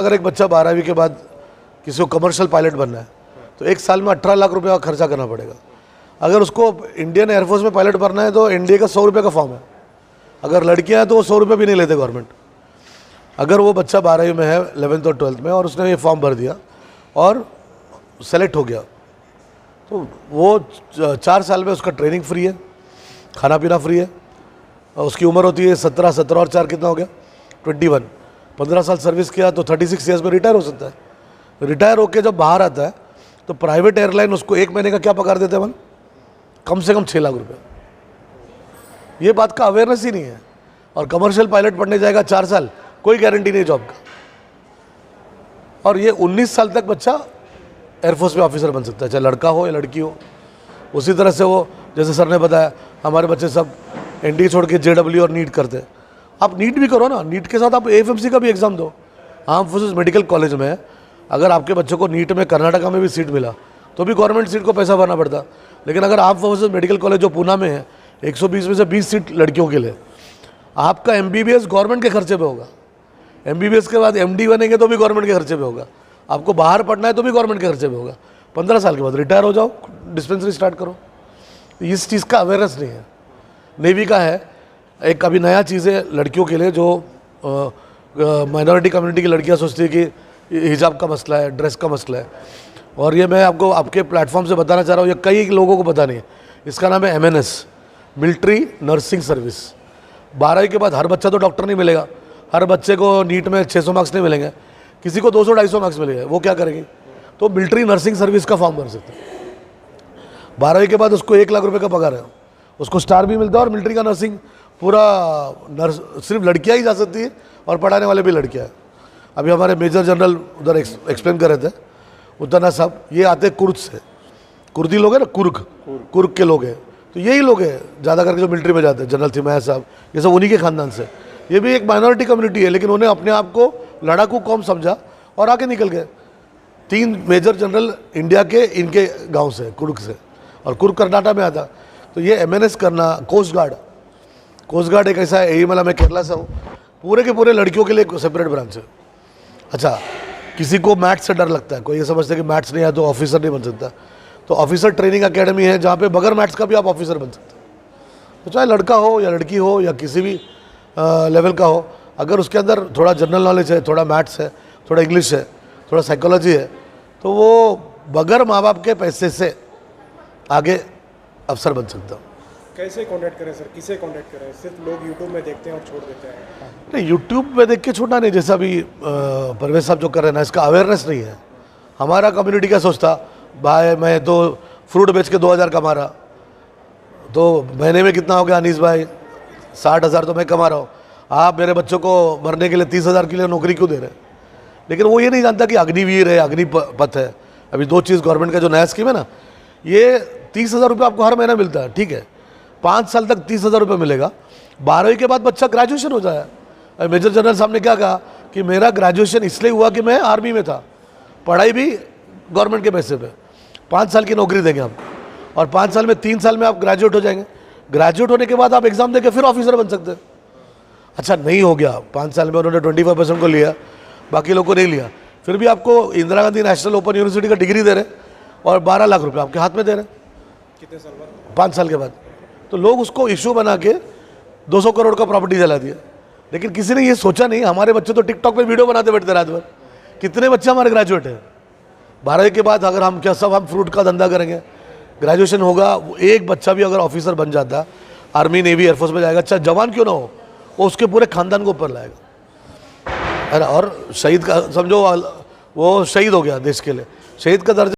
अगर एक बच्चा 12वीं के बाद किसी को कमर्शियल पायलट बनना है तो एक साल में 18 लाख रुपए का खर्चा करना पड़ेगा। अगर उसको इंडियन एयरफोर्स में पायलट बनना है तो एनडीए का 100 रुपये का फॉर्म है। अगर लड़कियां हैं तो वो 100 रुपये भी नहीं लेते गवर्नमेंट। अगर वो बच्चा 12वीं में है 11th और 12th में और उसने ये फॉर्म भर दिया और सेलेक्ट हो गया तो वो 4 साल में उसका ट्रेनिंग फ्री है, खाना पीना फ्री है। उसकी उम्र होती है 17 और 4 कितना हो गया 21। 15 साल सर्विस किया तो 36 ईयर्स में रिटायर हो सकता है। रिटायर होकर जब बाहर आता है तो प्राइवेट एयरलाइन उसको 1 महीने का क्या पगार देते हैं कम से कम 6 लाख रुपए। ये बात का अवेयरनेस ही नहीं है। और कमर्शियल पायलट पढ़ने जाएगा 4 साल, कोई गारंटी नहीं जॉब का। और ये 19 साल तक बच्चा एयरफोर्स में ऑफिसर बन सकता है, चाहे लड़का हो या लड़की हो। उसी तरह से वो जैसे सर ने बताया हमारे बच्चे सब एनडीए छोड़ के जेडब्ल्यू और नीट करते हैं। आप नीट भी करो ना, नीट के साथ आप एएफएमसी का भी एग्ज़ाम दो। आर्म फोर्सेस मेडिकल कॉलेज में अगर आपके बच्चों को नीट में कर्नाटका में भी सीट मिला तो भी गवर्नमेंट सीट को पैसा भरना पड़ता। लेकिन अगर आर्म फोर्सेस मेडिकल कॉलेज जो पूना में है 120 में से 20 सीट लड़कियों के लिए, आपका एमबीबीएस गवर्नमेंट के खर्चे पे होगा। एमबीबीएस के बाद एमडी बनेंगे तो भी गवर्नमेंट के खर्चे पे होगा। आपको बाहर पढ़ना है तो भी गवर्नमेंट के खर्चे पे होगा। 15 साल के बाद रिटायर हो जाओ, डिस्पेंसरी स्टार्ट करो। इस चीज़ का अवेयरनेस नहीं है। नेवी का है एक अभी नया चीज़ है लड़कियों के लिए, जो माइनॉरिटी कम्युनिटी की लड़कियां सोचती है कि हिजाब का मसला है, ड्रेस का मसला है। और ये मैं आपको आपके प्लेटफॉर्म से बताना चाह रहा हूँ, ये कई लोगों को पता नहीं है। इसका नाम है MNS, मिलिट्री नर्सिंग सर्विस। 12वीं के बाद हर बच्चा तो डॉक्टर नहीं मिलेगा, हर बच्चे को नीट में 600 मार्क्स नहीं मिलेंगे, किसी को 200-250 मार्क्स मिलेंगे। वो क्या करेगी? तो मिलिट्री नर्सिंग सर्विस का फॉर्म भर सकते हैं। 12वीं के बाद उसको 1 लाख रुपए का पगार है, उसको स्टार भी मिलता है। और मिलिट्री का नर्सिंग पूरा सिर्फ लड़कियां ही जा सकती है और पढ़ाने वाले भी लड़कियां हैं। अभी हमारे मेजर जनरल उधर एक्सप्लेन कर रहे थे उतना साहब, ये आते कुर्द से, कुर्दी लोग हैं ना, कुर्ग के लोग हैं। तो यही लोग हैं ज़्यादा करके जो मिलिट्री में जाते हैं। जनरल थिमैया साहब ये सब उन्हीं के खानदान से। ये भी एक माइनॉरिटी कम्युनिटी है, लेकिन उन्हें अपने आप को लड़ाकू कौम समझा और आगे निकल गए। 3 मेजर जनरल इंडिया के इनके गाँव से, कुर्ग से, और कुर्ग कर्नाटक में आता। तो ये MNS करना, कोस्ट गार्ड एक ऐसा है। एईमला मैं केरला से हूँ, पूरे के पूरे लड़कियों के लिए एक सेपरेट ब्रांच है। अच्छा, किसी को मैथ्स से डर लगता है, कोई ये समझता है कि मैथ्स नहीं आया तो ऑफिसर नहीं बन सकता, तो ऑफिसर ट्रेनिंग अकेडमी है जहाँ पे बगैर मैथ्स का भी आप ऑफिसर बन सकते हैं। तो चाहे लड़का हो या लड़की हो या किसी भी लेवल का हो, अगर उसके अंदर थोड़ा जनरल नॉलेज है, थोड़ा मैथ्स है, थोड़ा इंग्लिश है, थोड़ा साइकोलॉजी है, तो वो बगैर माँ बाप के पैसे से आगे अफसर बन सकता हूँ। कैसे कांटेक्ट करें सर, किसे कांटेक्ट करें? सिर्फ लोग यूट्यूब में देखते हैं और छोड़ देते हैं। नहीं, यूट्यूब में देख के छोड़ना नहीं। जैसा अभी परवेज साहब जो कर रहे हैं ना, इसका अवेयरनेस नहीं है। हमारा कम्युनिटी क्या सोचता, भाई मैं तो फ्रूट बेच के 2000 कमा रहा, तो महीने में कितना हो गया अनीस भाई, 60,000 तो मैं कमा रहा हूँ। आप मेरे बच्चों को मरने के लिए 30,000 के लिए नौकरी क्यों दे रहे हैं? लेकिन वो ये नहीं जानता कि अग्निवीर है, अग्निपथ है। अभी 2 चीज़ गवर्नमेंट का जो नया स्कीम है ना, ये 30,000 रुपये आपको हर महीना मिलता है, ठीक है, 5 साल तक 30,000 रुपये मिलेगा। 12वीं के बाद बच्चा ग्रेजुएशन हो जाए। मेजर जनरल साहब ने क्या कहा कि मेरा ग्रेजुएशन इसलिए हुआ कि मैं आर्मी में था, पढ़ाई भी गवर्नमेंट के पैसे पे, 5 साल की नौकरी देंगे हम, और 5 साल में 3 साल में आप ग्रेजुएट हो जाएंगे। ग्रेजुएट होने के बाद आप एग्जाम देके फिर ऑफिसर बन सकते हैं। अच्छा, नहीं हो गया, 5 साल में उन्होंने 25% को लिया, बाकी लोग को नहीं लिया, फिर भी आपको Indira Gandhi national open university का डिग्री दे रहे और 12 लाख रुपये आपके हाथ में दे रहे। कितने साल बाद? 5 साल के बाद। तो लोग उसको इशू बना के 200 करोड़ का प्रॉपर्टी जला दिया। लेकिन किसी ने ये सोचा नहीं, हमारे बच्चे तो टिकटॉक पे वीडियो बनाते बैठते रात भर। कितने बच्चे हमारे ग्रेजुएट हैं? 12वीं के बाद अगर हम क्या सब हम फ्रूट का धंधा करेंगे, ग्रेजुएशन होगा, एक बच्चा भी अगर ऑफिसर बन जाता, आर्मी नेवी एयरफोर्स में जाएगा, अच्छा जवान क्यों ना हो, वो उसके पूरे खानदान को ऊपर लाएगा। और शहीद का समझो, वो शहीद हो गया देश के लिए, शहीद का दर्जा